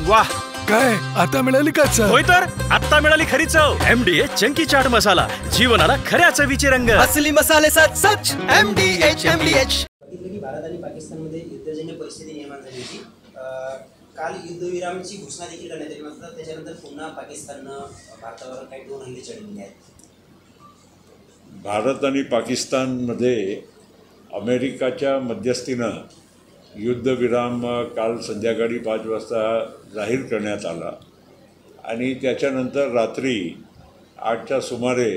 वाह, काय आता मिळाली का चव? होय तर आता मिळाली खरी चव. MDH चंकी चाट मसाला, जीवनाला खऱ्या चवीचे रंग. असली मसाले सच MDH. भारत आणि पाकिस्तानमध्ये युद्धजन्य परिस्थिती निर्माण झाली होती. काल युद्धविरामाची घोषणा देखील करण्यात आली, मात्र त्याच्यानंतर पुन्हा पाकिस्ताननं भारतावर काही ड्रोन हल्ले चढवले आहेत. भारत आणि पाकिस्तानमध्ये अमेरिकाच्या मध्यस्थीनं युद्धविराम काल संध्याकाळी 5 वाजता जाहीर करण्यात आला आणि त्याच्यानंतर रात्री 8च्या सुमारे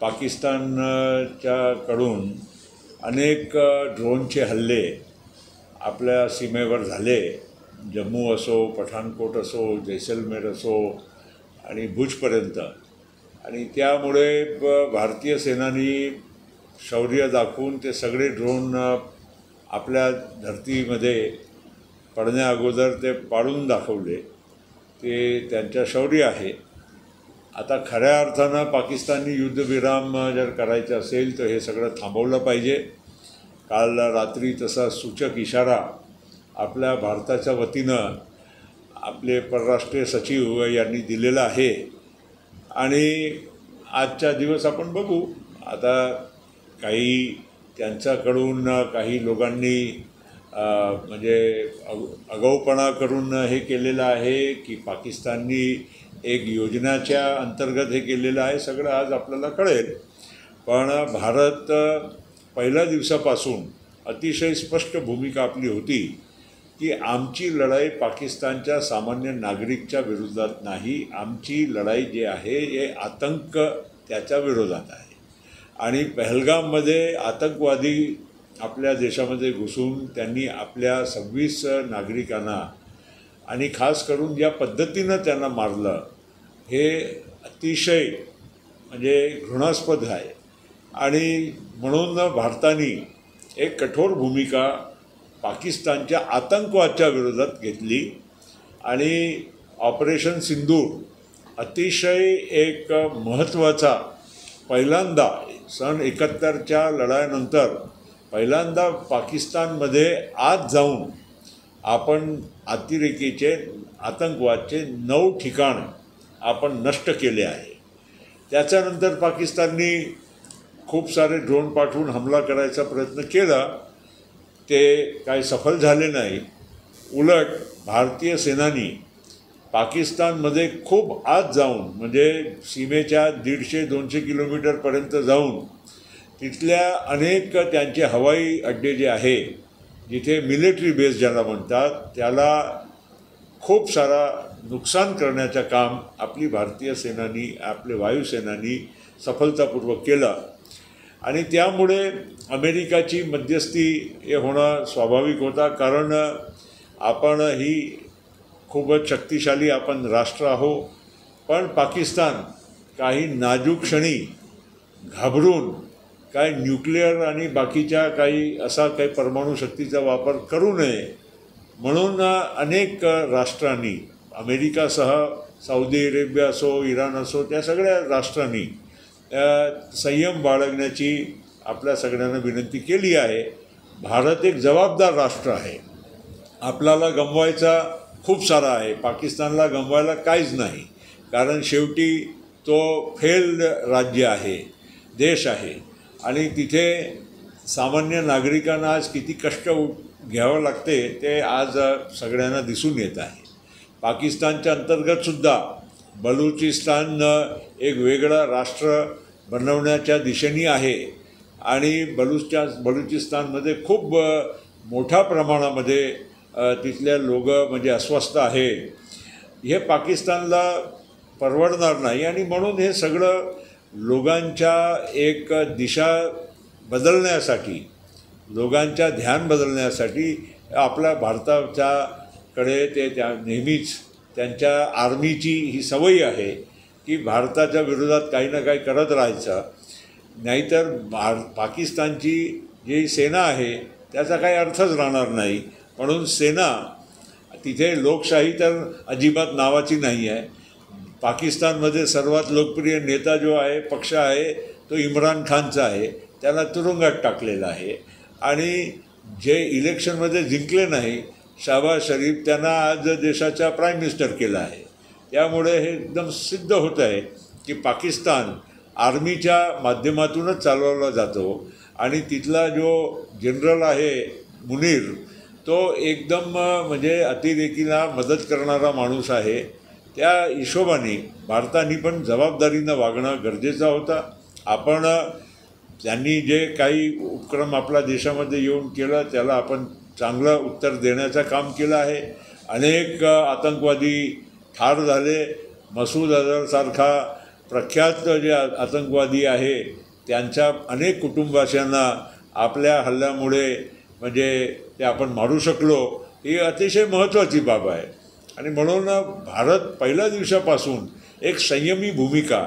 पाकिस्तानच्याकडून अनेक ड्रोनचे हल्ले आपल्या सीमेवर झाले. जम्मू असो, पठाणकोट असो, जैसलमेर असो आणि भुजपर्यंत. आणि त्यामुळे भारतीय सेनानी शौर्य दाखवून ते सगळे ड्रोन आपल्या धर्तीमध्ये पडण्याअगोदर ते पाडून दाखवले. ते त्यांच्या शौर्य आहे. आता खऱ्या अर्थानं पाकिस्तानी युद्धविराम जर करायचं असेल तर हे सगळं थांबवलं पाहिजे. काल रात्री तसा सूचक इशारा आपल्या भारताच्या वतीनं आपले परराष्ट्रीय सचिव यांनी दिलेला आहे. आणि आजच्या दिवस आपण बघू. आता काही त्यांच्याकडून काही लोकांनी म्हणजे आगाऊपणा करून हे केलेलं आहे की पाकिस्ताननी एक योजनेच्या अंतर्गत हे केलेलं आहे. सगळं आज आपल्याला कळेल. पण भारत पहिल्या दिवसापासून अतिशय स्पष्ट भूमिका आपली होती की आमची लढाई पाकिस्तानच्या सामान्य नागरिकच्या विरोधात नाही. आमची लढाई जी आहे हे आतंक त्याच्या विरोधात आहे. आणि पहलगाममध्ये आतंकवादी आपल्या देशामध्ये घुसून त्यांनी आपल्या 26 नागरिकांना आणि खास करून ज्या पद्धतीनं त्यांना मारलं हे अतिशय म्हणजे घृणास्पद आहे. आणि म्हणून भारताने एक कठोर भूमिका पाकिस्तानच्या आतंकवादाच्या विरोधात घेतली. आणि ऑपरेशन सिंदूर अतिशय एक महत्त्वाचा पहिल्यांदा सन 71च्या लढाईनंतर पहिल्यांदा पाकिस्तानमध्ये आत जाऊन आपण अतिरेकीचे आतंकवादचे 9 ठिकाण आपण नष्ट केले आहे. त्याच्यानंतर पाकिस्ताननी खूप सारे ड्रोन पाठवून हमला करायचा प्रयत्न केला. ते काही सफल झाले नाही. उलट भारतीय सेनानी पाकिस्तानमध्ये खूप आत जाऊन म्हणजे सीमेच्या 150-200 किलोमीटरपर्यंत जाऊन तिथल्या अनेक त्यांचे हवाई अड्डे जे आहे जिथे मिलिटरी बेस ज्याला म्हणतात त्याला खूप सारा नुकसान करण्याचं काम आपली भारतीय सेनानी आपले वायुसेनानी सफलतापूर्वक केलं. आणि त्यामुळे अमेरिकाची मध्यस्थी हे होणं स्वाभाविक होता. कारण आपण ही खूपच शक्तिशाली आपण राष्ट्र आहो. पण पाकिस्तान काही नाजूक क्षणी घाबरून काय न्यूक्लिअर आणि बाकीच्या काही असा काही परमाणू शक्तीचा वापर करू नये म्हणून अनेक राष्ट्रांनी अमेरिकासह सौदी अरेबिया असो, इराण असो, त्या सगळ्या राष्ट्रांनी संयम बाळगण्याची आपल्या सगळ्यांना विनंती केली आहे. भारत एक जबाबदार राष्ट्र आहे. आपल्याला गमवायचा खूप सारा आहे. पाकिस्तानला गमवायला काहीच नाही. कारण शेवटी तो फेल्ड राज्य आहे, देश आहे. आणि तिथे सामान्य नागरिकांना आज किती कष्ट घ्यावं लागते ते आज सगळ्यांना दिसून येत आहे. पाकिस्तानच्या अंतर्गतसुद्धा बलुचिस्तान एक वेगळं राष्ट्र बनवण्याच्या दिशेने आहे. आणि बलुचिस्तानमध्ये खूप मोठ्या प्रमाणामध्ये तिथल्या लोक म्हणजे अस्वस्थ आहे. हे पाकिस्तानला परवडणार नाही. आणि म्हणून हे सगळं लोकांच्या एक दिशा बदलण्यासाठी, लोकांच्या ध्यान बदलण्यासाठी आपल्या भारताच्याकडे ते त्या नेहमीच त्यांच्या आर्मीची ही सवय आहे की भारताच्या विरोधात काही ना काही करत राहायचं. नाहीतर पाकिस्तानची जी सेना आहे त्याचा काही अर्थच राहणार नाही. म्हणून सेना तिथे लोकशाही तर अजिबात नावाची नाही आहे. पाकिस्तानमध्ये सर्वात लोकप्रिय नेता जो आहे, पक्ष आहे, तो इम्रान खानचा आहे. त्याला तुरुंगात टाकलेला आहे. आणि जे इलेक्शनमध्ये जिंकले नाही शहबाज शरीफ त्यांना आज देशाचा प्राईम मिनिस्टर केला आहे. त्यामुळे हे एकदम सिद्ध होत आहे की पाकिस्तान आर्मीच्या माध्यमातूनच चालवला जातो आणि तिथला जो जनरल आहे मुनीर तो एकदम म्हणजे अतिरेकीला मदत करणारा माणूस आहे. त्या हिशोबाने भारताने पण जबाबदारीनं वागणं गरजेचं होतं. आपण त्यांनी जे काही उपक्रम आपल्या देशामध्ये येऊन केलं त्याला आपण चांगलं उत्तर देण्याचं काम केलं आहे. अनेक आतंकवादी ठार झाले. मसूद अझहरसारखा प्रख्यात जे आतंकवादी आहे त्यांच्या अनेक कुटुंबाशांना आपल्या हल्ल्यामुळे म्हणजे ते आपण मारू शकलो. ही अतिशय महत्त्वाची बाब आहे. आणि म्हणून भारत पहिल्या दिवसापासून एक संयमी भूमिका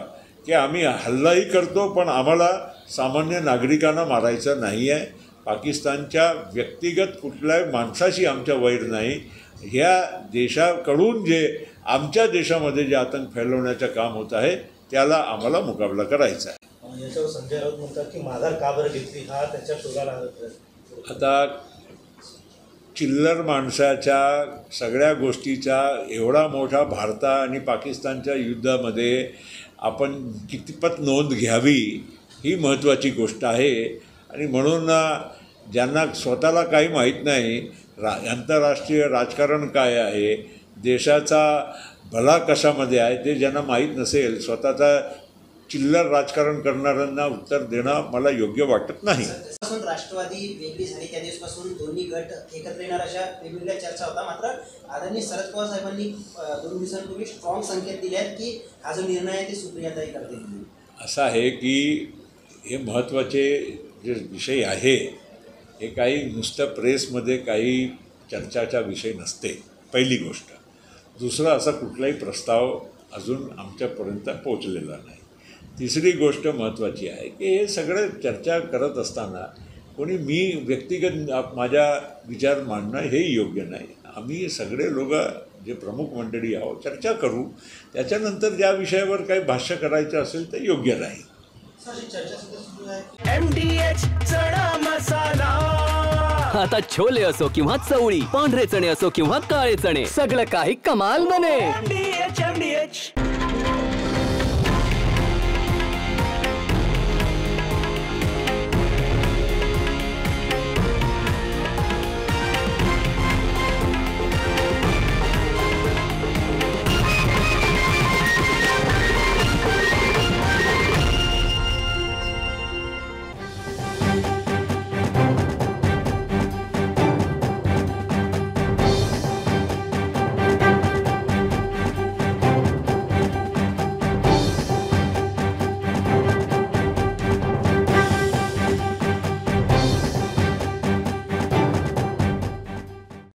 की आम्ही हल्लाही करतो पण आम्हाला सामान्य नागरिकांना मारायचं नाही आहे. पाकिस्तानच्या व्यक्तिगत कुठल्याही माणसाशी आमच्या वैर नाही. ह्या देशाकडून जे आमच्या देशामध्ये जे आतंक फैलवण्याचं काम होत आहे त्याला आम्हाला मुकाबला करायचा आहे. याच्यावर संजय राऊत म्हणतात की माघार का बरं घेतली हा त्याच्या शोधाला. आता चिल्लर माणसाच्या सगळ्या गोष्टीचा एवढा मोठा भारत आणि पाकिस्तानच्या युद्धामध्ये आपण कितपत नोंद घ्यावी ही महत्त्वाची गोष्ट आहे. आणि म्हणून ज्यांना स्वतःला काही माहीत नाही आंतरराष्ट्रीय राजकारण काय आहे देशाचा भला कशामध्ये आहे ते ज्यांना माहीत नसेल स्वतःचा चिल्लर राजकारण करणाऱ्यांना उत्तर देणं मला योग्य वाटत नाही. राष्ट्रवादी वेगळी झाली त्या दिवसापासून दोन्ही गट एकत्र येणार अशा वेगवेगळ्या चर्चा होता. मात्र आदरणीय शरद पवार साहेबांनी 2 दिवसांपूर्वी स्ट्रॉंग संकेत दिले आहेत की हा जो निर्णय आहे ते सुप्रियाताई करतील. असं आहे की हे महत्त्वाचे जे विषय आहे हे काही नुसतं प्रेसमध्ये काही चर्चाचा विषय नसते पहिली गोष्ट. दुसरा असा कुठलाही प्रस्ताव अजून आमच्यापर्यंत पोचलेला नाही. तिसरी गोष्ट महत्त्वाची आहे की हे सगळं चर्चा करत असताना कोणी मी व्यक्तिगत माझ्या विचार मांडणं हे योग्य नाही. आम्ही सगळे लोक जे प्रमुख मंडळी आहोत चर्चा करू. त्याच्यानंतर ज्या विषयावर काही भाष्य करायचं असेल तर योग्य राहील. MDH चणा मसाला. आता छोले असो किंवा चवळी, पांढरे चणे असो किंवा काळे चणे, सगळं काही कमाल बने. MDH